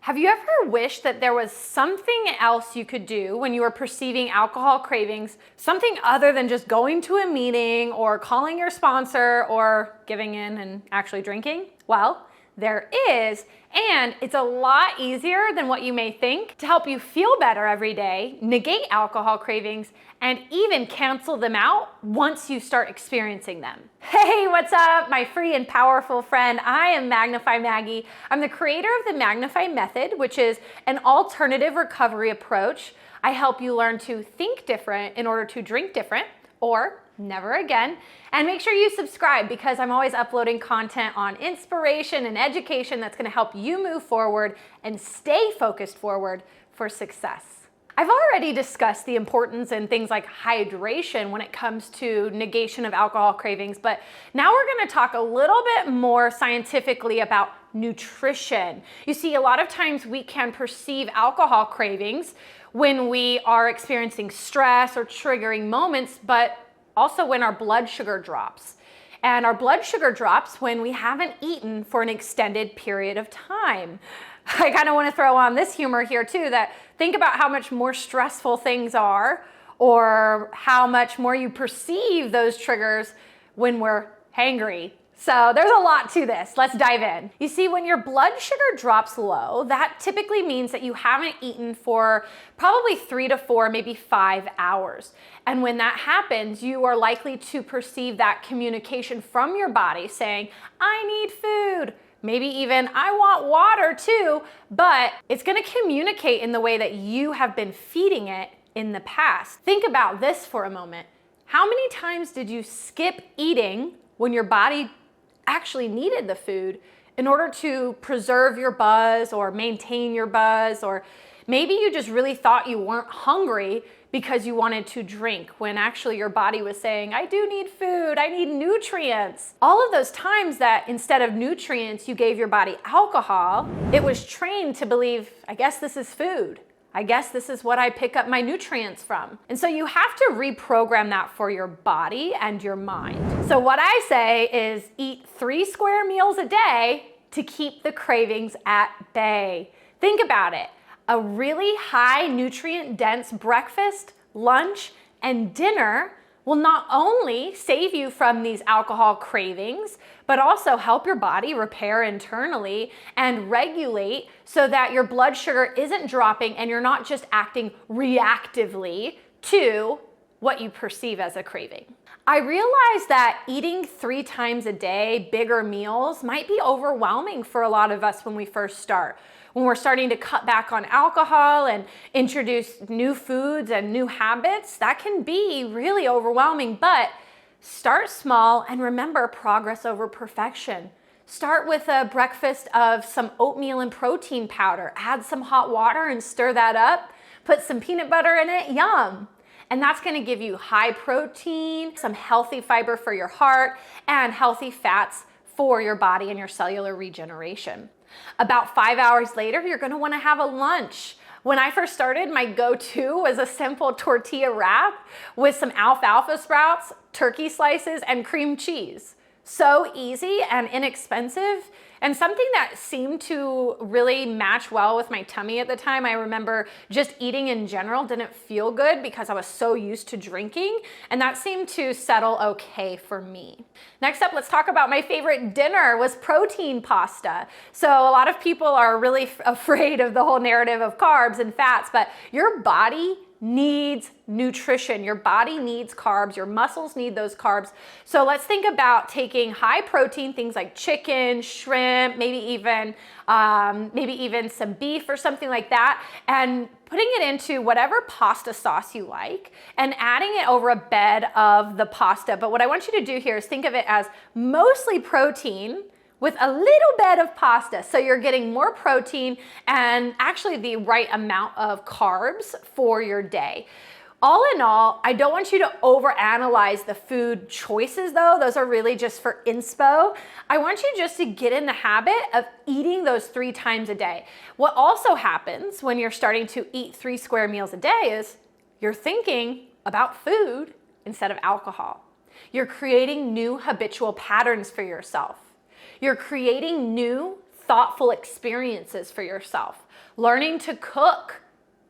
Have you ever wished that there was something else you could do when you were perceiving alcohol cravings, something other than just going to a meeting or calling your sponsor or giving in and actually drinking? Well, there is, and it's a lot easier than what you may think to help you feel better every day, negate alcohol cravings, and even cancel them out once you start experiencing them. Hey, what's up, my free and powerful friend? I am Magnify Maggie. I'm the creator of the Magnify Method, which is an alternative recovery approach. I help you learn to think different in order to drink different, or never again. And make sure you subscribe because I'm always uploading content on inspiration and education that's gonna help you move forward and stay focused forward for success. I've already discussed the importance in things like hydration when it comes to negation of alcohol cravings, but now we're gonna talk a little bit more scientifically about nutrition. You see, a lot of times we can perceive alcohol cravings when we are experiencing stress or triggering moments, but also when our blood sugar drops. And our blood sugar drops when we haven't eaten for an extended period of time. I kind of want to throw on this humor here too, that think about how much more stressful things are or how much more you perceive those triggers when we're hangry. So there's a lot to this. Let's dive in. You see, when your blood sugar drops low, that typically means that you haven't eaten for probably 3 to 4, maybe 5 hours. And when that happens, you are likely to perceive that communication from your body saying, I need food. Maybe even, I want water too, but it's gonna communicate in the way that you have been feeding it in the past. Think about this for a moment. How many times did you skip eating when your body actually needed the food in order to preserve your buzz or maintain your buzz? Or maybe you just really thought you weren't hungry because you wanted to drink when actually your body was saying, I do need food, I need nutrients. All of those times that instead of nutrients, you gave your body alcohol, it was trained to believe, I guess this is food. I guess this is what I pick up my nutrients from. And so you have to reprogram that for your body and your mind. So what I say is eat 3 square meals a day to keep the cravings at bay. Think about it. A really high nutrient dense breakfast, lunch, and dinner will not only save you from these alcohol cravings, but also help your body repair internally and regulate so that your blood sugar isn't dropping and you're not just acting reactively to what you perceive as a craving. I realize that eating 3 times a day, bigger meals, might be overwhelming for a lot of us when we first start. When we're starting to cut back on alcohol and introduce new foods and new habits, that can be really overwhelming, but start small and remember progress over perfection. Start with a breakfast of some oatmeal and protein powder. Add some hot water and stir that up. Put some peanut butter in it, yum. And that's gonna give you high protein, some healthy fiber for your heart, and healthy fats for your body and your cellular regeneration. About 5 hours later, you're gonna wanna have a lunch. When I first started, my go-to was a simple tortilla wrap with some alfalfa sprouts, turkey slices, and cream cheese. So easy and inexpensive, and something that seemed to really match well with my tummy at the time. I remember just eating in general didn't feel good because I was so used to drinking, and that seemed to settle okay for me. Next up, let's talk about my favorite dinner was protein pasta. So a lot of people are really afraid of the whole narrative of carbs and fats, but your body needs nutrition. Your body needs carbs. Your muscles need those carbs. So let's think about taking high protein things like chicken, shrimp, maybe even some beef or something like that, and putting it into whatever pasta sauce you like and adding it over a bed of the pasta. But what I want you to do here is think of it as mostly protein with a little bit of pasta. So you're getting more protein and actually the right amount of carbs for your day. All in all, I don't want you to overanalyze the food choices though. Those are really just for inspo. I want you just to get in the habit of eating those 3 times a day. What also happens when you're starting to eat 3 square meals a day is you're thinking about food instead of alcohol. You're creating new habitual patterns for yourself. You're creating new thoughtful experiences for yourself. Learning to cook,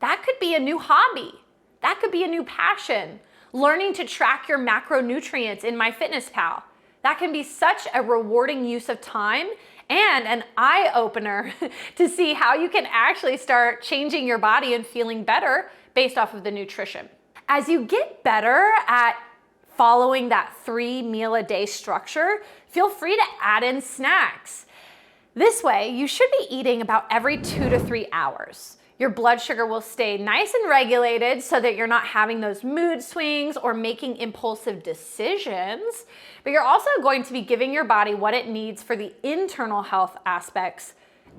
that could be a new hobby. That could be a new passion. Learning to track your macronutrients in MyFitnessPal. That can be such a rewarding use of time and an eye-opener to see how you can actually start changing your body and feeling better based off of the nutrition. As you get better at following that 3-meal-a-day structure, feel free to add in snacks. This way, you should be eating about every 2 to 3 hours. Your blood sugar will stay nice and regulated so that you're not having those mood swings or making impulsive decisions, but you're also going to be giving your body what it needs for the internal health aspects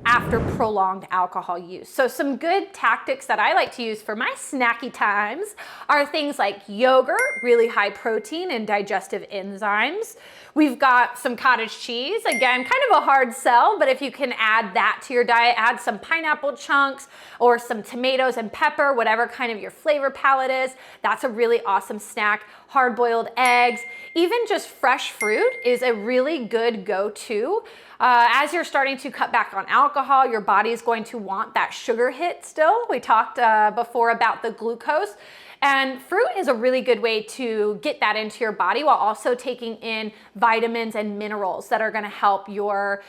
after prolonged alcohol use. So some good tactics that I like to use for my snacky times are things like yogurt, really high protein and digestive enzymes. We've got some cottage cheese, again, kind of a hard sell, but if you can add that to your diet, add some pineapple chunks or some tomatoes and pepper, whatever kind of your flavor palette is, that's a really awesome snack. Hard-boiled eggs, even just fresh fruit is a really good go-to. As you're starting to cut back on alcohol, your body is going to want that sugar hit still. We talked before about the glucose. And fruit is a really good way to get that into your body while also taking in vitamins and minerals that are gonna help your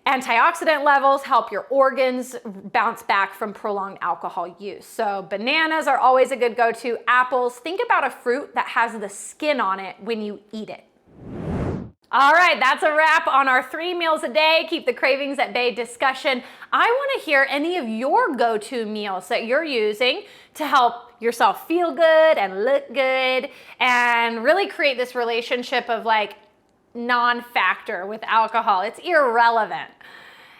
antioxidant levels, help your organs bounce back from prolonged alcohol use. So bananas are always a good go-to. Apples, think about a fruit that has the skin on it when you eat it. All right, that's a wrap on our 3 meals a day, keep the cravings at bay discussion. I wanna hear any of your go-to meals that you're using to help yourself feel good and look good and really create this relationship of like non-factor with alcohol. It's irrelevant.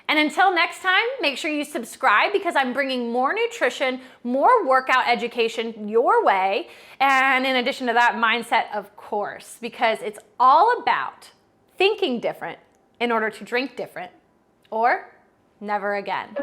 And until next time, make sure you subscribe because I'm bringing more nutrition, more workout education your way. And in addition to that, mindset, of course, because it's all about thinking different in order to drink different, or never again.